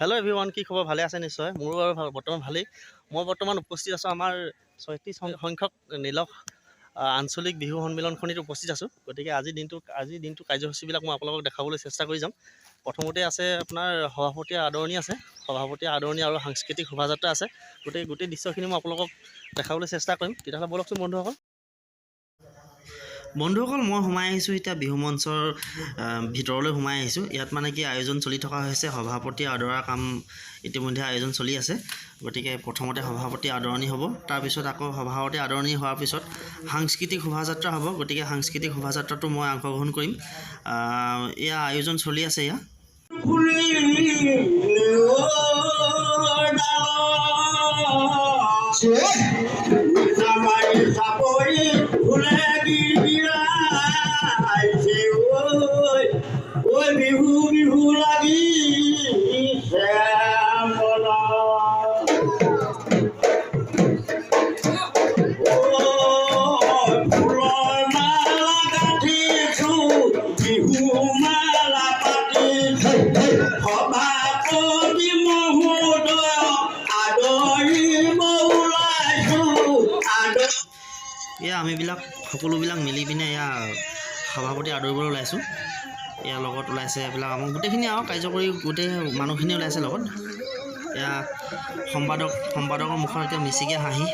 Hello' everyone, কি খবৰ? ভালে আছে নিশ্চয়। মোৰো বাৰু বৰ্তমান ভালেই। মই বৰ্তমান উপস্থিত আছোঁ আমাৰ ৩৬ সংখ্যক নীলখ আঞ্চলিক বিহু সন্মিলনখনিত উপস্থিত আছোঁ। গতিকে আজিৰ দিনটো কাৰ্যসূচীবিলাক মই আপোনালোকক দেখাবলৈ চেষ্টা কৰি যাম। প্ৰথমতে আছে আপোনাৰ সভাপতি আদৰণি আছে, সভাপতি আদৰণি আৰু সাংস্কৃতিক শোভাযাত্ৰা আছে। গোটেই দৃশ্যখিনি মই আপোনালোকক দেখাবলৈ চেষ্টা কৰিম। তেতিয়াহ'লে ব'লকচোন বন্ধুসকল। মই সোমাই আহিছোঁ এতিয়া বিহু মঞ্চৰ ভিতৰলৈ সোমাই আহিছোঁ। ইয়াত মানে কি আয়োজন চলি থকা হৈছে, সভাপতি আদৰাৰ কাম ইতিমধ্যে আয়োজন চলি আছে। গতিকে প্ৰথমতে সভাপতি আদৰণি হ'ব, তাৰপিছত আকৌ সভাপতি আদৰণি হোৱাৰ পিছত সাংস্কৃতিক শোভাযাত্ৰা হ'ব। গতিকে সাংস্কৃতিক শোভাযাত্ৰাটো মই অংশগ্ৰহণ কৰিম। এয়া আয়োজন চলি আছে এয়া। এয়া আমিবিলাক সকলোবিলাক মিলি পিনে এয়া সভাপতি আদৰিবলৈ ওলাইছোঁ। ইয়াৰ লগত ওলাইছে এইবিলাক আমাৰ গোটেইখিনি আৰু কাৰ্যকৰী গোটেই মানুহখিনি ওলাইছে লগত। এয়া সম্পাদকৰ মুখত এতিয়া মিচিকে হাঁহি।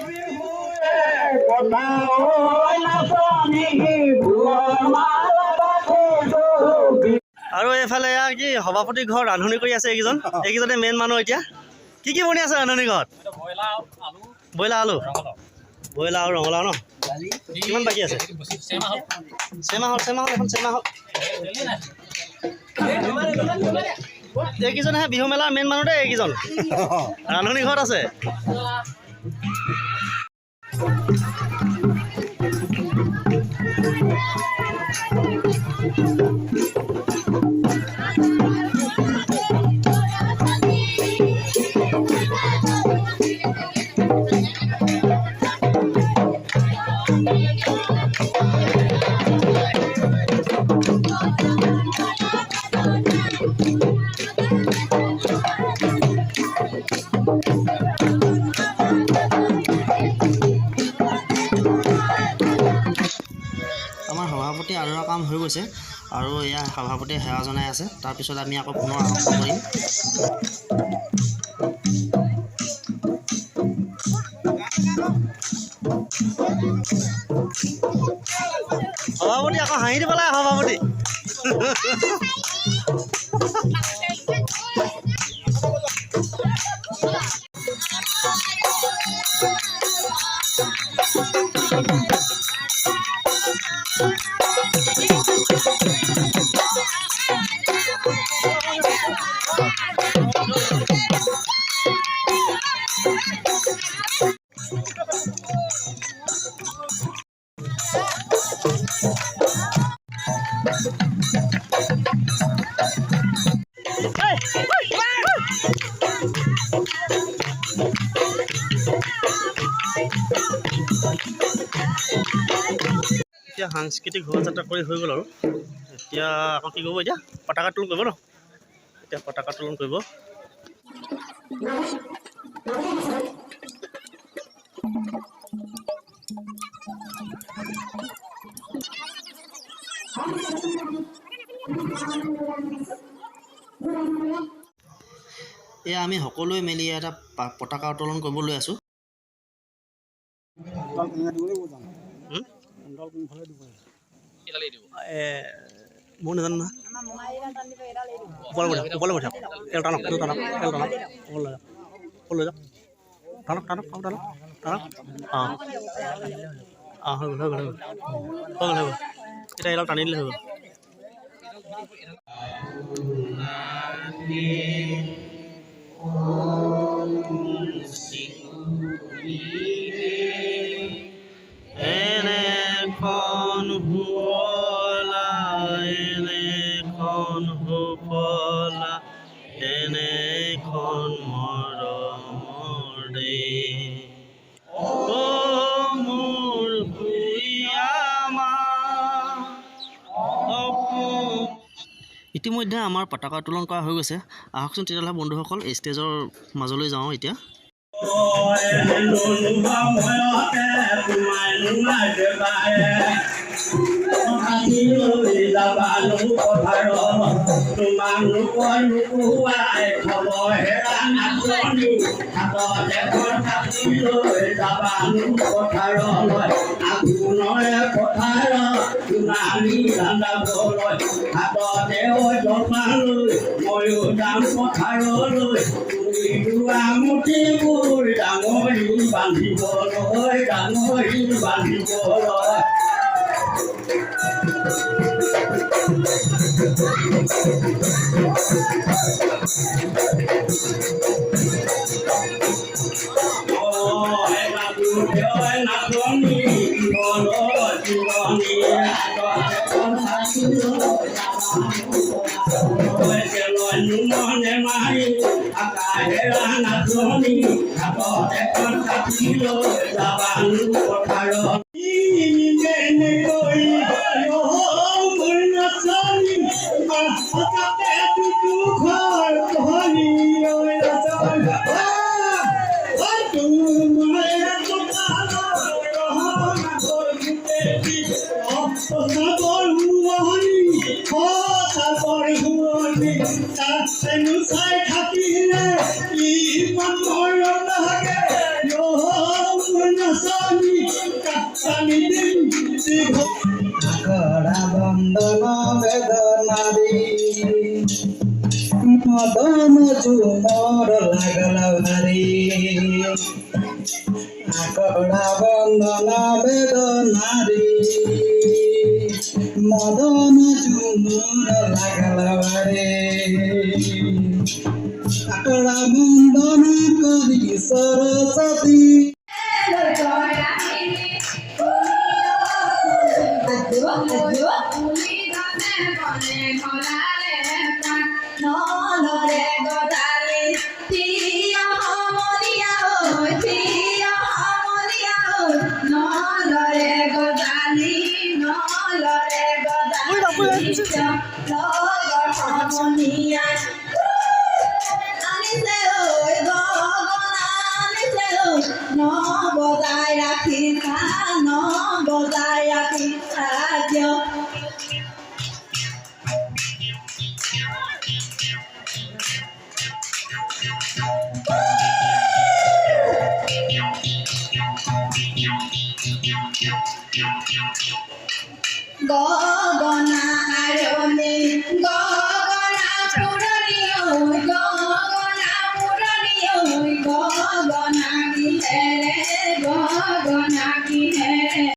আৰু এইফালে এয়া কি সভাপতিৰ ঘৰত ৰান্ধনি কৰি আছে এইকেইজনে মেইন মানুহ। এতিয়া কি বনি আছে ৰান্ধনি ঘৰত? ব্ৰইলাৰ আলু আৰু ৰঙালাও ন? কিমান বাকী আছে? এইকেইজনহে বিহু মেলাৰ মেইন মানুহ দেই। এইকেইজন ৰান্ধনি ঘৰত আছে। আমাৰ সভাপতি আদৰা কাম হৈ গৈছে আৰু এয়া সভাপতিয়ে সেৱা জনাই আছে। তাৰপিছত আমি আকৌ পুনৰ আৰম্ভ কৰিম। সভাপতি আকৌ হাঁহি দিব লাগে। সভাপতি এতিয়া সাংস্কৃতিক শোভাযাত্ৰা কৰি হৈ গ'ল আৰু এতিয়া আকৌ কি কৰিব? এতিয়া পতাকা উত্তোলন কৰিব ন? এতিয়া পতাকা উত্তোলন কৰিব। এয়া আমি সকলোৱে মিলি এটা পতাকা উত্তোলন কৰিবলৈ আছোঁ। মোৰ নাজানো নহয়। ওপৰলৈ পঠিয়াওক। টানক হৈ গ'ল। এতিয়া এডাল টানি দিলে হৈ গ'ল। এনেখন সুফলা এনেখন মৰমৰ দে মোৰ ইতিমধ্যে আমাৰ পতাকা উত্তোলন কৰা হৈ গৈছে। আহকচোন তেতিয়াহ'লে বন্ধুসকল এই ষ্টেজৰ মাজলৈ যাওঁ এতিয়া। মদন ঝুমৰ লাগল ভাৰি আকড়া বন্দন বেদনাৰি মদন ঝুমৰ লাগল ভাৰি আকড়া বন্দন কৰি সৰস্বতী বজাই ৰাখি বজাই ৰাখি গগনা আৰণি গগনা পুৰণি গগনা পুৰণি গগনা কিহেৰে গগনা কিহেৰে